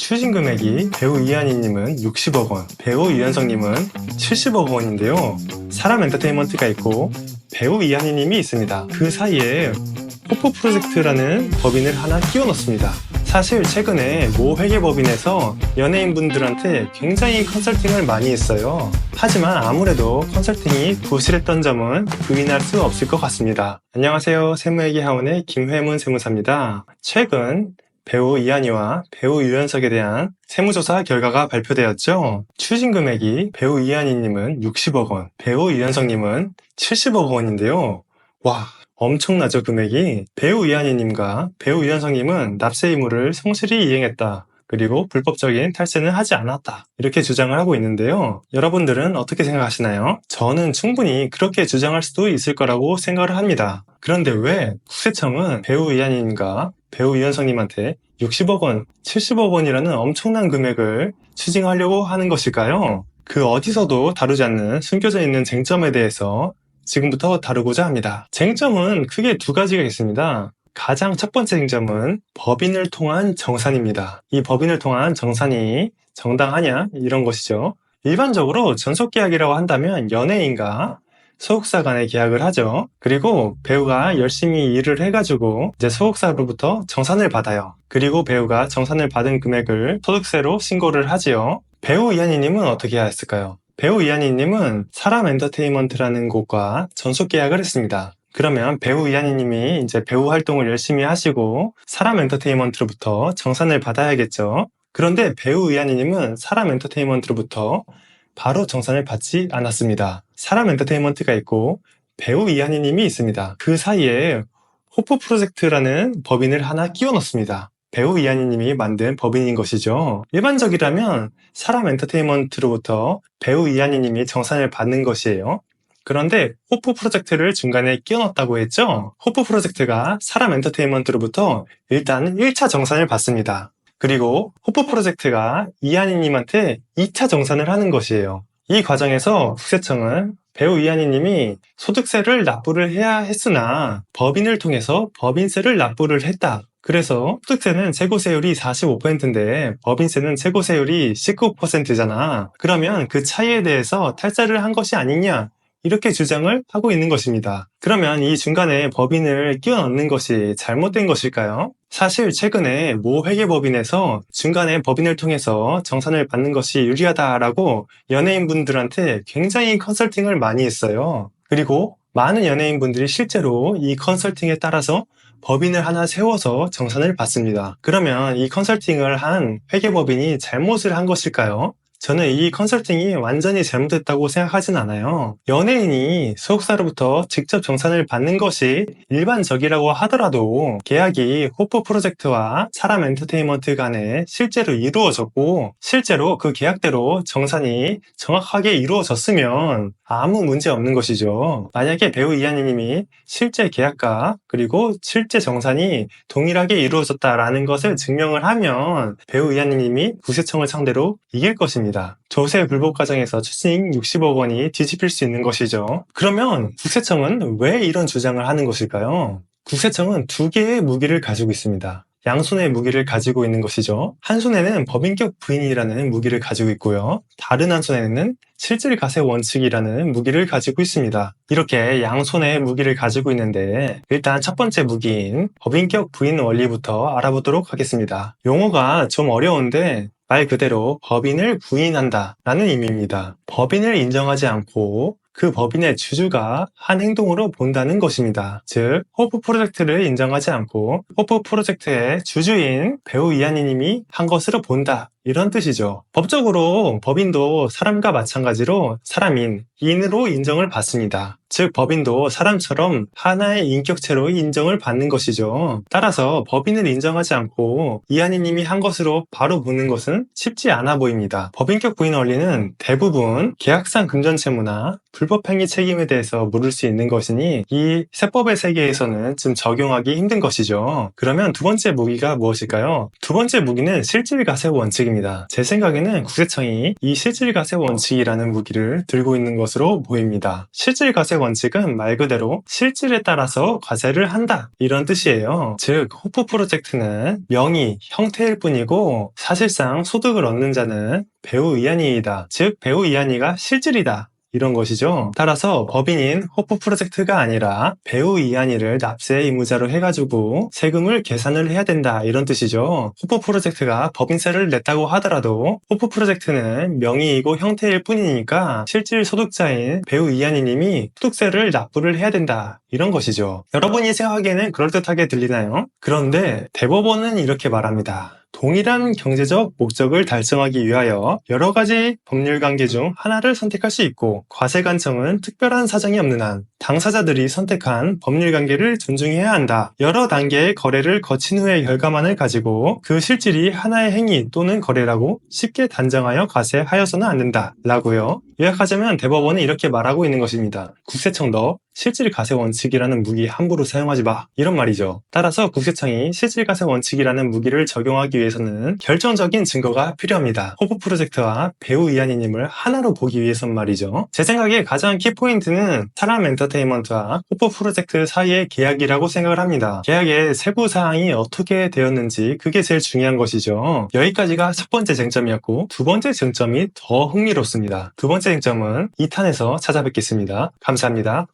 추징 금액이 배우 이한희님은 60억 원, 배우 유연석님은 70억 원인데요. 사람 엔터테인먼트가 있고 배우 이한희님이 있습니다. 그 사이에 호프 프로젝트라는 법인을 하나 끼워 넣습니다. 사실 최근에 모 회계법인에서 연예인분들한테 굉장히 컨설팅을 많이 했어요. 하지만 아무래도 컨설팅이 부실했던 점은 부인할 수 없을 것 같습니다. 안녕하세요. 세무회계하원의 김회문 세무사입니다. 최근 배우 이한희와 배우 유연석에 대한 세무조사 결과가 발표되었죠. 추징 금액이 배우 이한희님은 60억 원, 배우 유연석님은 70억 원인데요. 와, 엄청나죠, 금액이. 배우 이한희님과 배우 유연석님은 납세 의무를 성실히 이행했다. 그리고 불법적인 탈세는 하지 않았다. 이렇게 주장을 하고 있는데요. 여러분들은 어떻게 생각하시나요? 저는 충분히 그렇게 주장할 수도 있을 거라고 생각을 합니다. 그런데 왜 국세청은 배우 이한희님과 배우 유연석님한테 60억 원, 70억 원이라는 엄청난 금액을 추징하려고 하는 것일까요? 그 어디서도 다루지 않는 숨겨져 있는 쟁점에 대해서 지금부터 다루고자 합니다. 쟁점은 크게 두 가지가 있습니다. 가장 첫 번째 쟁점은 법인을 통한 정산입니다. 이 법인을 통한 정산이 정당하냐? 이런 것이죠. 일반적으로 전속계약이라고 한다면 연예인과 소속사 간의 계약을 하죠. 그리고 배우가 열심히 일을 해가지고 이제 소속사로부터 정산을 받아요. 그리고 배우가 정산을 받은 금액을 소득세로 신고를 하지요. 배우 이한희님은 어떻게 했을까요? 배우 이한희님은 사람 엔터테인먼트라는 곳과 전속 계약을 했습니다. 그러면 배우 이한희님이 이제 배우 활동을 열심히 하시고 사람 엔터테인먼트로부터 정산을 받아야겠죠. 그런데 배우 이한희님은 사람 엔터테인먼트로부터 바로 정산을 받지 않았습니다. 사람 엔터테인먼트가 있고 배우 이한희님이 있습니다. 그 사이에 호프 프로젝트라는 법인을 하나 끼워 넣습니다. 배우 이한희님이 만든 법인인 것이죠. 일반적이라면 사람 엔터테인먼트로부터 배우 이한희님이 정산을 받는 것이에요. 그런데 호프 프로젝트를 중간에 끼워 넣었다고 했죠? 호프 프로젝트가 사람 엔터테인먼트로부터 일단 1차 정산을 받습니다. 그리고 호프 프로젝트가 이한희님한테 2차 정산을 하는 것이에요. 이 과정에서 국세청은 배우 이한희님이 소득세를 납부를 해야 했으나 법인을 통해서 법인세를 납부를 했다. 그래서 소득세는 최고세율이 45%인데 법인세는 최고세율이 19%잖아. 그러면 그 차이에 대해서 탈세를 한 것이 아니냐? 이렇게 주장을 하고 있는 것입니다. 그러면 이 중간에 법인을 끼워 넣는 것이 잘못된 것일까요? 사실 최근에 모 회계법인에서 중간에 법인을 통해서 정산을 받는 것이 유리하다라고 연예인분들한테 굉장히 컨설팅을 많이 했어요. 그리고 많은 연예인분들이 실제로 이 컨설팅에 따라서 법인을 하나 세워서 정산을 받습니다. 그러면 이 컨설팅을 한 회계법인이 잘못을 한 것일까요? 저는 이 컨설팅이 완전히 잘못됐다고 생각하진 않아요. 연예인이 소속사로부터 직접 정산을 받는 것이 일반적이라고 하더라도 계약이 호프 프로젝트와 사람 엔터테인먼트 간에 실제로 이루어졌고 실제로 그 계약대로 정산이 정확하게 이루어졌으면 아무 문제 없는 것이죠. 만약에 배우 이한희님이 실제 계약과 그리고 실제 정산이 동일하게 이루어졌다라는 것을 증명을 하면 배우 이한희님이 국세청을 상대로 이길 것입니다. 조세 불법 과정에서 추징 60억 원이 뒤집힐 수 있는 것이죠. 그러면 국세청은 왜 이런 주장을 하는 것일까요? 국세청은 두 개의 무기를 가지고 있습니다. 양손의 무기를 가지고 있는 것이죠. 한 손에는 법인격 부인이라는 무기를 가지고 있고요. 다른 한 손에는 실질과세 원칙이라는 무기를 가지고 있습니다. 이렇게 양손의 무기를 가지고 있는데 일단 첫 번째 무기인 법인격 부인 원리부터 알아보도록 하겠습니다. 용어가 좀 어려운데 말 그대로 법인을 부인한다 라는 의미입니다. 법인을 인정하지 않고 그 법인의 주주가 한 행동으로 본다는 것입니다. 즉, 호프 프로젝트를 인정하지 않고 호프 프로젝트의 주주인 배우 이한희님이 한 것으로 본다. 이런 뜻이죠. 법적으로 법인도 사람과 마찬가지로 사람인, 인으로 인정을 받습니다. 즉 법인도 사람처럼 하나의 인격체로 인정을 받는 것이죠. 따라서 법인을 인정하지 않고 이한희님이 한 것으로 바로 보는 것은 쉽지 않아 보입니다. 법인격 부인 원리는 대부분 계약상 금전채무나 불법행위 책임에 대해서 물을 수 있는 것이니 이 세법의 세계에서는 좀 적용하기 힘든 것이죠. 그러면 두 번째 무기가 무엇일까요? 두 번째 무기는 실질과세 원칙입니다. 제 생각에는 국세청이 이 실질과세 원칙이라는 무기를 들고 있는 것으로 보입니다. 실질과세 원칙은 말 그대로 실질에 따라서 과세를 한다 이런 뜻이에요. 즉 호프 프로젝트는 명의, 형태일 뿐이고 사실상 소득을 얻는 자는 배우 이한이이다. 즉 배우 이한이가 실질이다. 이런 것이죠. 따라서 법인인 호프 프로젝트가 아니라 배우 이한이를 납세 의무자로 해가지고 세금을 계산을 해야 된다 이런 뜻이죠. 호프 프로젝트가 법인세를 냈다고 하더라도 호프 프로젝트는 명의이고 형태일 뿐이니까 실질 소득자인 배우 이한이님이 소득세를 납부를 해야 된다 이런 것이죠. 여러분이 생각하기에는 그럴듯하게 들리나요? 그런데 대법원은 이렇게 말합니다. 동일한 경제적 목적을 달성하기 위하여 여러 가지 법률 관계 중 하나를 선택할 수 있고 과세관청은 특별한 사정이 없는 한 당사자들이 선택한 법률 관계를 존중해야 한다. 여러 단계의 거래를 거친 후의 결과만을 가지고 그 실질이 하나의 행위 또는 거래라고 쉽게 단정하여 과세하여서는 안 된다. 라고요. 요약하자면 대법원은 이렇게 말하고 있는 것입니다. 국세청도 실질 과세 원칙이라는 무기 함부로 사용하지 마. 이런 말이죠. 따라서 국세청이 실질 과세 원칙이라는 무기를 적용하기 위해서는 결정적인 증거가 필요합니다. 호프 프로젝트와 배우 이한이님을 하나로 보기 위해선 말이죠. 제 생각에 가장 키포인트는 사람 엔터테인먼트와 호프 프로젝트 사이의 계약이라고 생각을 합니다. 계약의 세부 사항이 어떻게 되었는지 그게 제일 중요한 것이죠. 여기까지가 첫 번째 쟁점이었고 두 번째 쟁점이 더 흥미롭습니다. 두 번째 쟁점은 2탄에서 찾아뵙겠습니다. 감사합니다.